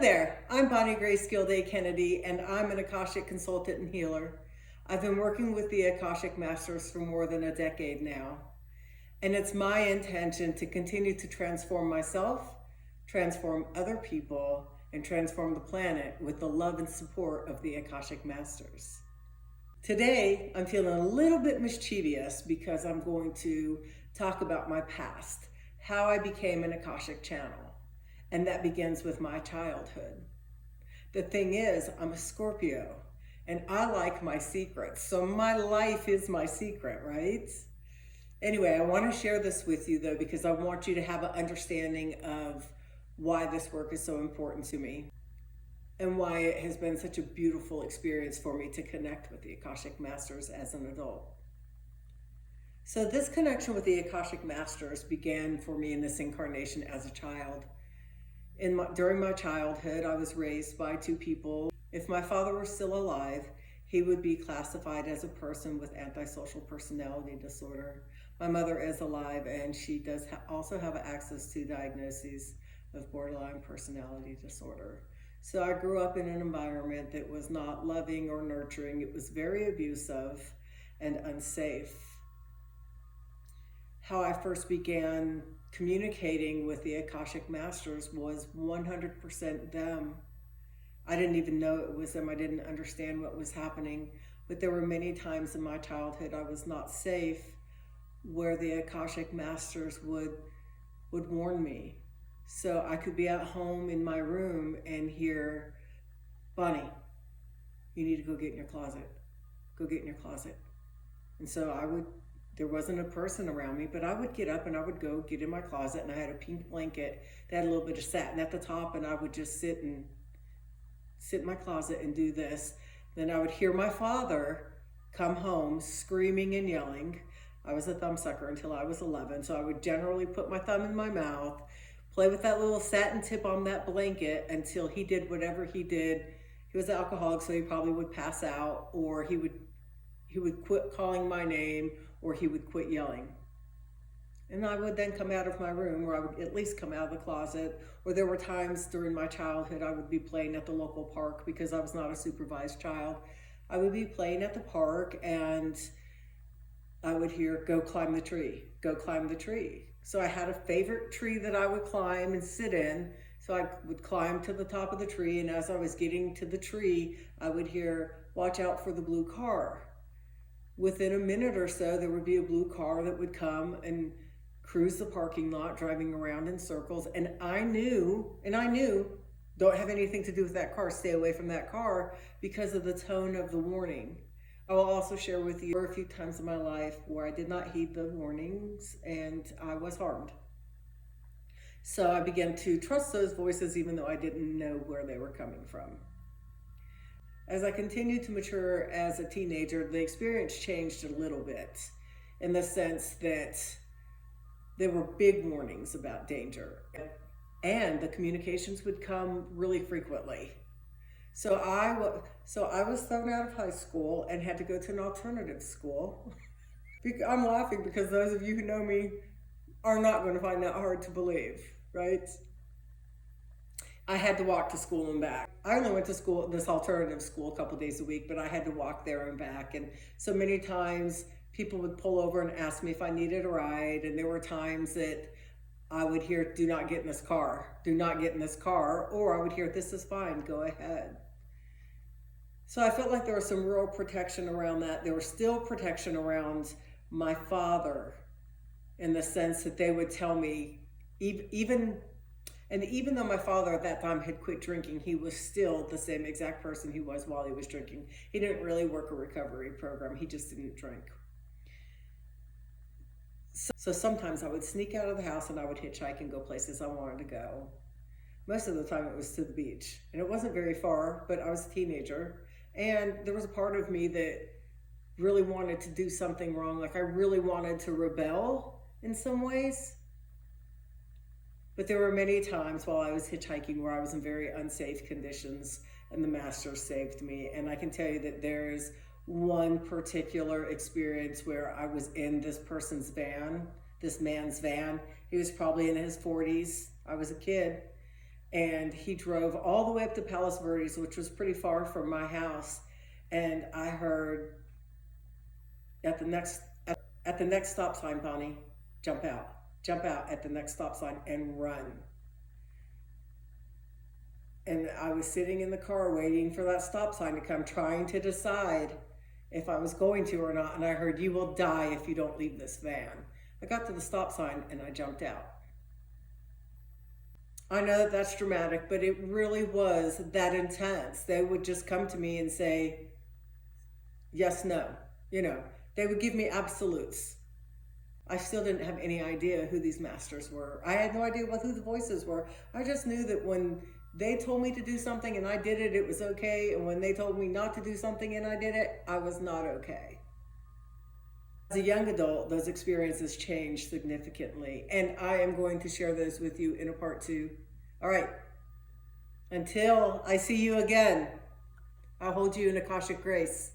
there, I'm Bonnie Grace Gilday-Kennedy, and I'm an Akashic consultant and healer. I've been working with the Akashic Masters for more than a decade now, and it's my intention to continue to transform myself, transform other people, and transform the planet with the love and support of the Akashic Masters. Today, I'm feeling a little bit mischievous because I'm going to talk about my past, how I became an Akashic channel. And that begins with my childhood. The thing is, I'm a Scorpio and I like my secrets. So my life is my secret, right? Anyway, I want to share this with you though, because I want you to have an understanding of why this work is so important to me and why it has been such a beautiful experience for me to connect with the Akashic Masters as an adult. So this connection with the Akashic Masters began for me in this incarnation as a child. During my childhood, I was raised by two people. If my father were still alive, he would be classified as a person with antisocial personality disorder. My mother is alive, and she does also have access to diagnoses of borderline personality disorder. So I grew up in an environment that was not loving or nurturing. It was very abusive and unsafe. How I first began communicating with the Akashic Masters was 100% them. I didn't even know it was them. I didn't understand what was happening. But there were many times in my childhood I was not safe where the Akashic Masters would warn me. So I could be at home in my room and hear, "Bonnie, you need to go get in your closet. Go get in your closet." And so there wasn't a person around me, but I would get up and I would go get in my closet, and I had a pink blanket that had a little bit of satin at the top, and I would just sit in my closet and do this. Then I would hear my father come home screaming and yelling. I was a thumbsucker until I was 11, so I would generally put my thumb in my mouth, play with that little satin tip on that blanket until he did whatever he did. He was an alcoholic, so he probably would pass out, or he would quit calling my name, or he would quit yelling. And I would then come out of my room, or I would at least come out of the closet. Or there were times during my childhood I would be playing at the local park because I was not a supervised child. I would be playing at the park and I would hear, "Go climb the tree, go climb the tree." So I had a favorite tree that I would climb and sit in. So I would climb to the top of the tree, and as I was getting to the tree, I would hear, "Watch out for the blue car." Within a minute or so, there would be a blue car that would come and cruise the parking lot, driving around in circles. And I knew, don't have anything to do with that car, stay away from that car, because of the tone of the warning. I will also share with you a few times in my life where I did not heed the warnings and I was harmed. So I began to trust those voices even though I didn't know where they were coming from. As I continued to mature as a teenager, the experience changed a little bit in the sense that there were big warnings about danger, and the communications would come really frequently. So I was thrown out of high school and had to go to an alternative school. I'm laughing because those of you who know me are not going to find that hard to believe, right? I had to walk to school and back. I only went to school, this alternative school, a couple days a week, but I had to walk there and back. And so many times people would pull over and ask me if I needed a ride. And there were times that I would hear, "Do not get in this car, do not get in this car." Or I would hear, "This is fine, go ahead." So I felt like there was some real protection around that. There was still protection around my father in the sense that they would tell me, even though my father at that time had quit drinking, he was still the same exact person he was while he was drinking. He didn't really work a recovery program. He just didn't drink. So sometimes I would sneak out of the house and I would hitchhike and go places I wanted to go. Most of the time it was to the beach. And it wasn't very far, but I was a teenager. And there was a part of me that really wanted to do something wrong. Like I really wanted to rebel in some ways. But there were many times while I was hitchhiking where I was in very unsafe conditions and the Master saved me. And I can tell you that there's one particular experience where I was in this person's van, this man's van. He was probably in his 40s. I was a kid. And he drove all the way up to Palos Verdes, which was pretty far from my house. And I heard at the next stop sign, Bonnie, jump out at the next stop sign and run. And I was sitting in the car waiting for that stop sign to come, trying to decide if I was going to or not. And I heard, "You will die if you don't leave this van." I got to the stop sign and I jumped out. I know that that's dramatic, but it really was that intense. They would just come to me and say, yes, no. They would give me absolutes. I still didn't have any idea who these masters were. I had no idea who the voices were. I just knew that when they told me to do something and I did it, it was okay. And when they told me not to do something and I did it, I was not okay. As a young adult, those experiences changed significantly. And I am going to share those with you in a part 2. All right. Until I see you again, I'll hold you in Akashic grace.